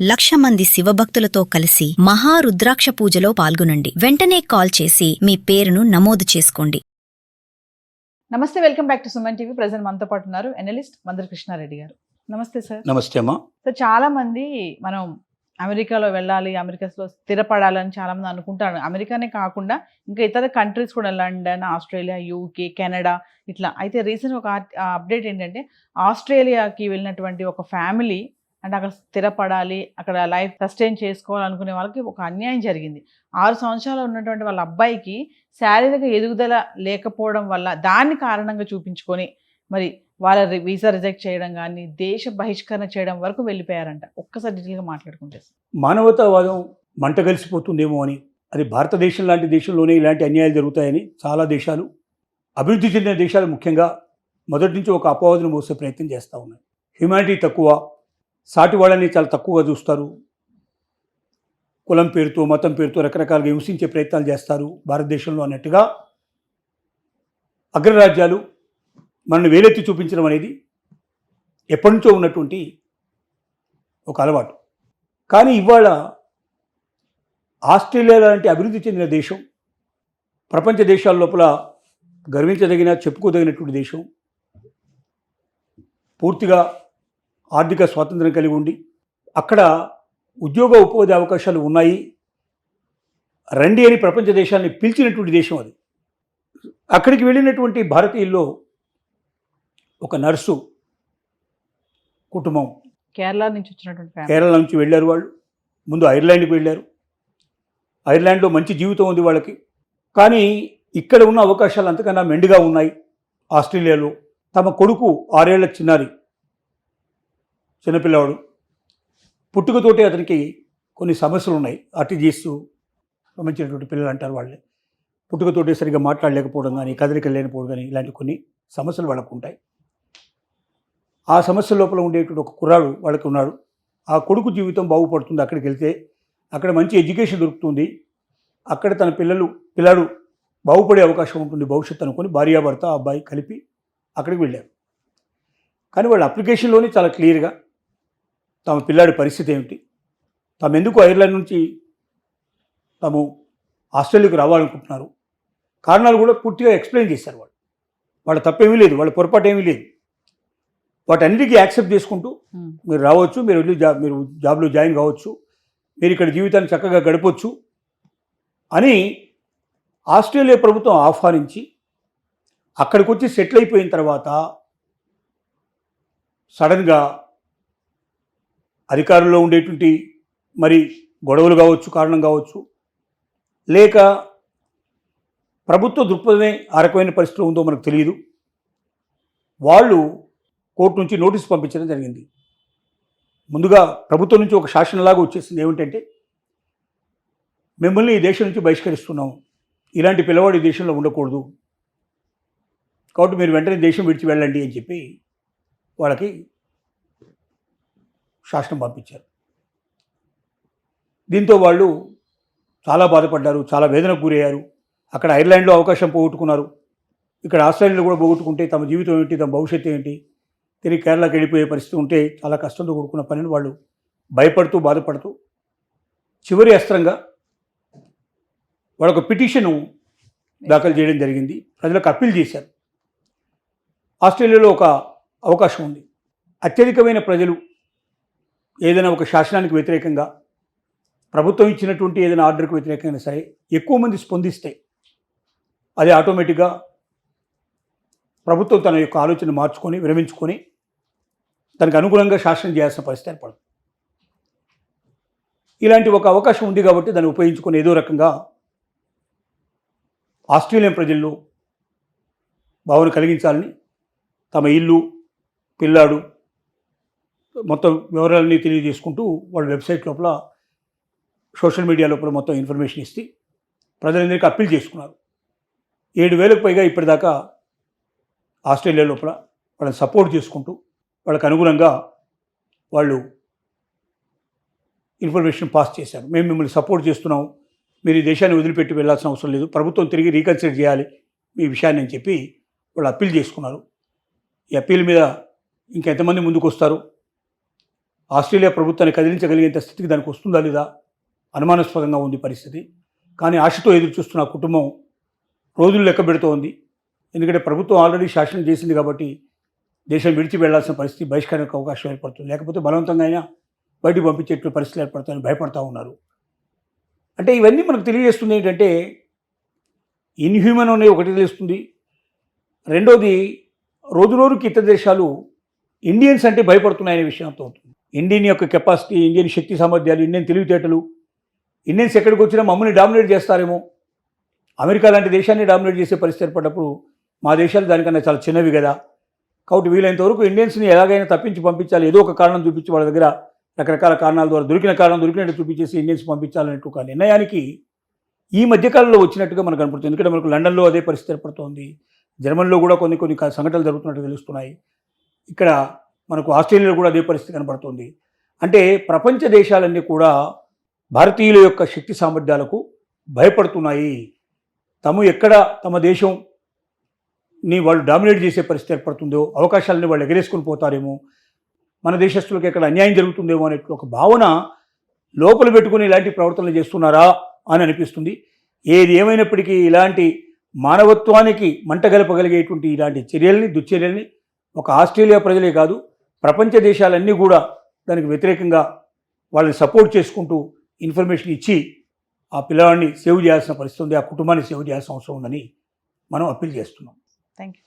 1,00,000 మంది శివభక్తులతో కలిసి మహారుద్రాక్ష పూజలో పాల్గొనండి. వెంటనే కాల్ చేసి మీ పేరును నమోదు చేసుకోండి. నమస్తే, welcome back to Suman TV. Present మనతో పాటు ఉన్నారు ఎనలిస్ట్ మందకృష్ణారెడ్డి గారు. నమస్తే సార్. నమస్తే అమ్మా. సార్, చాలా మంది మనం అమెరికాలో వెళ్ళాలి, అమెరికాలో స్థిరపడాలని చాలా మంది అనుకుంటారు. అమెరికానే కాకుండా ఇంకా ఇతర కంట్రీస్ కూడా, లండన్, ఆస్ట్రేలియా, యూకే, కెనడా ఇట్లా. అయితే రీసెంట్ ఒక అప్డేట్ ఏంటంటే, ఆస్ట్రేలియాకి వెళ్ళినటువంటి ఒక ఫ్యామిలీ అంటే అక్కడ స్థిరపడాలి, అక్కడ లైఫ్ సస్టైన్ చేసుకోవాలనుకునే వాళ్ళకి ఒక అన్యాయం జరిగింది. 6 సంవత్సరాలు ఉన్నటువంటి వాళ్ళ అబ్బాయికి శారీరక ఎదుగుదల లేకపోవడం వల్ల దాన్ని కారణంగా చూపించుకొని మరి వాళ్ళ వీసా రిజెక్ట్ చేయడం కానీ, దేశ బహిష్కరణ చేయడం వరకు వెళ్ళిపోయారంట. ఒక్కసారి డీటెయిల్గా మాట్లాడుకుంటే. మానవతావాదం మంట కలిసిపోతుందేమో అని, అది భారతదేశం లాంటి దేశంలోనే ఇలాంటి అన్యాయాలు జరుగుతాయని చాలా దేశాలు, అభివృద్ధి చెందిన దేశాలు ముఖ్యంగా మొదటి నుంచి ఒక అపవాదును మోసే ప్రయత్నం చేస్తూ ఉన్నాయి. హ్యుమానిటీ తక్కువ, సాటి వాళ్ళని చాలా తక్కువగా చూస్తారు, కులం పేరుతో మతం పేరుతో రకరకాలుగా హింసించే ప్రయత్నాలు చేస్తారు భారతదేశంలో అన్నట్టుగా అగ్రరాజ్యాలు మనల్ని వేలెత్తి చూపించడం అనేది ఎప్పటి నుంచో ఉన్నటువంటి ఒక అలవాటు. కానీ ఇవాళ ఆస్ట్రేలియా లాంటి అభివృద్ధి చెందిన దేశం, ప్రపంచ దేశాల లోపల గర్వించదగిన చెప్పుకోదగినటువంటి దేశం, పూర్తిగా ఆర్థిక స్వాతంత్రం కలిగి ఉండి అక్కడ ఉద్యోగ ఉపాధి అవకాశాలు ఉన్నాయి, రండి అని ప్రపంచ దేశాన్ని పిలిచినటువంటి దేశం అది. అక్కడికి వెళ్ళినటువంటి భారతీయుల్లో ఒక నర్సు కుటుంబం, కేరళ నుంచి వెళ్ళారు. వాళ్ళు ముందు ఐర్లాండ్కి వెళ్ళారు. ఐర్లాండ్లో మంచి జీవితం ఉంది వాళ్ళకి. కానీ ఇక్కడ ఉన్న అవకాశాలు అంతకన్నా మెండుగా ఉన్నాయి. ఆస్ట్రేలియాలో తమ కొడుకు 6 ఏళ్ల చిన్నపిల్లవాడు, పుట్టుకతోటే అతనికి కొన్ని సమస్యలు ఉన్నాయి. ఆర్టీజీఎస్ సంబంధించినటువంటి పిల్లలు అంటారు వాళ్ళే. పుట్టుకతోటే సరిగ్గా మాట్లాడలేకపోవడం కానీ, కదలికలు లేకపోవడం కానీ, ఇలాంటి కొన్ని సమస్యలు వాళ్ళకు ఉంటాయి. ఆ సమస్య లోపల ఉండేటువంటి ఒక కుర్రాడు వాళ్ళకి ఉన్నాడు. ఆ కొడుకు జీవితం బాగుపడుతుంది. అక్కడికి వెళ్తే అక్కడ మంచి ఎడ్యుకేషన్ దొరుకుతుంది, అక్కడ తన పిల్లాడు బాగుపడే అవకాశం ఉంటుంది భవిష్యత్తు అనుకుని భార్యాభర్త అబ్బాయి కలిపి అక్కడికి వెళ్ళారు. కానీ వాళ్ళ అప్లికేషన్లోనే చాలా క్లియర్గా తమ పిల్లాడి పరిస్థితి ఏమిటి, తాము ఎందుకు ఐర్లాండ్ నుంచి తాము ఆస్ట్రేలియాకు రావాలనుకుంటున్నారు, కారణాలు కూడా పూర్తిగా ఎక్స్ప్లెయిన్ చేశారు. వాళ్ళ తప్పేమీ లేదు, వాళ్ళ పొరపాటు ఏమీ లేదు. వాటన్నిటికీ యాక్సెప్ట్ చేసుకుంటూ మీరు రావచ్చు, మీరు వెళ్ళి మీరు జాబ్లో జాయిన్ కావచ్చు, మీరు ఇక్కడ జీవితాన్ని చక్కగా గడపవచ్చు అని ఆస్ట్రేలియా ప్రభుత్వం ఆహ్వానించి అక్కడికి వచ్చి సెటిల్ అయిపోయిన తర్వాత సడన్గా అధికారంలో ఉండేటువంటి మరి గొడవలు కావచ్చు, కారణం కావచ్చు, లేక ప్రభుత్వ దృక్పథమే ఆ రకమైన పరిస్థితిలో ఉందో మనకు తెలియదు, వాళ్ళు కోర్టు నుంచి నోటీసు పంపించడం జరిగింది. ముందుగా ప్రభుత్వం నుంచి ఒక శాసనలాగా వచ్చేసింది. ఏమిటంటే, మిమ్మల్ని ఈ దేశం నుంచి బహిష్కరిస్తున్నాం, ఇలాంటి పిల్లవాడు ఈ దేశంలో ఉండకూడదు, కాబట్టి మీరు వెంటనే దేశం విడిచి వెళ్ళండి అని చెప్పి వాళ్ళకి శాసనం పంపించారు. దీంతో వాళ్ళు చాలా బాధపడ్డారు, చాలా వేదనకు గురయ్యారు. అక్కడ ఐర్లాండ్లో అవకాశం పోగొట్టుకున్నారు, ఇక్కడ ఆస్ట్రేలియాలో కూడా పోగొట్టుకుంటే తమ జీవితం ఏంటి, తమ భవిష్యత్తు ఏంటి, తిరిగి కేరళకి వెళ్ళిపోయే పరిస్థితి ఉంటే చాలా కష్టంతో కూడుకున్న పనిని వాళ్ళు భయపడుతూ బాధపడుతూ చివరి అస్త్రంగా వాళ్ళొక పిటిషను దాఖలు చేయడం జరిగింది. ప్రజలకు అప్పీల్ చేశారు. ఆస్ట్రేలియాలో ఒక అవకాశం ఉంది, అత్యధికమైన ప్రజలు ఏదైనా ఒక శాసనానికి వ్యతిరేకంగా, ప్రభుత్వం ఇచ్చినటువంటి ఏదైనా ఆర్డర్కి వ్యతిరేకంగా సరే ఎక్కువ మంది స్పందిస్తే అది ఆటోమేటిక్గా ప్రభుత్వం తన యొక్క ఆలోచన మార్చుకొని విరమించుకొని దానికి అనుగుణంగా శాసనం చేయాల్సిన పరిస్థితి ఏర్పడుతుంది. ఇలాంటి ఒక అవకాశం ఉంది కాబట్టి దాన్ని ఉపయోగించుకొని ఏదో రకంగా ఆస్ట్రేలియన్ ప్రజల్లో భావన కలిగించాలని తమ ఇల్లు, పిల్లాడు మొత్తం వివరాలన్నీ తెలియజేసుకుంటూ వాళ్ళ వెబ్సైట్ లోపల, సోషల్ మీడియా లోపల మొత్తం ఇన్ఫర్మేషన్ ఇస్తే ప్రజలందరికీ అప్పీల్ చేసుకున్నారు. 7,000కు పైగా ఇప్పటిదాకా ఆస్ట్రేలియా లోపల వాళ్ళని సపోర్ట్ చేసుకుంటూ వాళ్ళకు అనుగుణంగా వాళ్ళు ఇన్ఫర్మేషన్ పాస్ చేశారు. మేము మిమ్మల్ని సపోర్ట్ చేస్తున్నాం, మీరు ఈ దేశాన్ని వదిలిపెట్టి వెళ్ళాల్సిన అవసరం లేదు, ప్రభుత్వం తిరిగి రీకన్సిడర్ చేయాలి ఈ విషయాన్ని అని చెప్పి వాళ్ళు అప్పీల్ చేసుకున్నారు. ఈ అప్పీల్ మీద ఇంకెంతమంది ముందుకు వస్తారు, ఆస్ట్రేలియా ప్రభుత్వాన్ని కదిలించగలిగేంత స్థితికి దానికి వస్తుందా లేదా అనుమానాస్పదంగా ఉంది పరిస్థితి. కానీ ఆశతో ఎదురు చూస్తున్న ఆ కుటుంబం రోజులు లెక్క పెడుతోంది. ఎందుకంటే ప్రభుత్వం ఆల్రెడీ శాసనం చేసింది కాబట్టి దేశం విడిచి వెళ్లాల్సిన పరిస్థితి, బహిష్కరణకు అవకాశం ఏర్పడుతుంది. లేకపోతే బలవంతంగా అయినా బయటకు పంపించేట్లు పరిస్థితులు ఏర్పడతాయని భయపడతా ఉన్నారు. అంటే ఇవన్నీ మనకు తెలియజేస్తుంది ఏంటంటే ఇన్హ్యూమన్ అనేది ఒకటి తెలుస్తుంది. రెండోది రోజు రోజుకి ఇతర దేశాలు ఇండియన్స్ అంటే భయపడుతున్నాయనే విషయం అర్థమవుతుంది. ఇండియన్ యొక్క కెపాసిటీ, ఇండియన్ శక్తి సామర్థ్యాలు, ఇండియన్ తెలివితేటలు, ఇండియన్స్ ఎక్కడికి వచ్చినా మమ్మల్ని డామినేట్ చేస్తారేమో, అమెరికా లాంటి దేశాన్ని డామినేట్ చేసే పరిస్థితి ఏర్పడ్డప్పుడు మా దేశాలు దానికన్నా చాలా చిన్నవి కదా. కాబట్టి వీలైనంత వరకు ఇండియన్స్ని ఎలాగైనా తప్పించి పంపించాలి, ఏదో ఒక కారణం చూపించి వాళ్ళ దగ్గర రకరకాల కారణాల ద్వారా దొరికిన కారణం దొరికినట్టు చూపించేసి ఇండియన్స్ పంపించాలన్నట్టు ఒక నిర్ణయానికి ఈ మధ్యకాలంలో వచ్చినట్టుగా మనకు కనపడుతుంది. ఎందుకంటే మనకు లండన్లో అదే పరిస్థితి ఏర్పడుతోంది, జర్మనీలో కూడా కొన్ని సంఘటనలు జరుగుతున్నట్టు తెలుస్తున్నాయి, ఇక్కడ మనకు ఆస్ట్రేలియాలో కూడా అదే పరిస్థితి కనబడుతుంది. అంటే ప్రపంచ దేశాలన్నీ కూడా భారతీయుల యొక్క శక్తి సామర్థ్యాలకు భయపడుతున్నాయి. ఎక్కడ తమ దేశంని వాళ్ళు డామినేట్ చేసే పరిస్థితి ఏర్పడుతుందో, అవకాశాలని వాళ్ళు ఎగరేసుకుని పోతారేమో, మన దేశస్తులకు ఎక్కడ అన్యాయం జరుగుతుందేమో అనే ఒక భావన లోపల పెట్టుకుని ఇలాంటి ప్రవర్తనలు చేస్తున్నారా అని అనిపిస్తుంది. ఏది ఏమైనప్పటికీ ఇలాంటి మానవత్వానికి మంటగలపగలిగేటువంటి ఇలాంటి చర్యల్ని, దుశ్చర్యల్ని ఒక ఆస్ట్రేలియా ప్రజలే కాదు ప్రపంచ దేశాలన్నీ కూడా దానికి వ్యతిరేకంగా వాళ్ళని సపోర్ట్ చేసుకుంటూ ఇన్ఫర్మేషన్ ఇచ్చి ఆ పిల్లవాడిని సేవ్ చేయాల్సిన పరిస్థితి ఉంది, ఆ కుటుంబాన్ని సేవ్ చేయాల్సిన అవసరం ఉందని మనం అప్పీల్ చేస్తున్నాం. Thank you.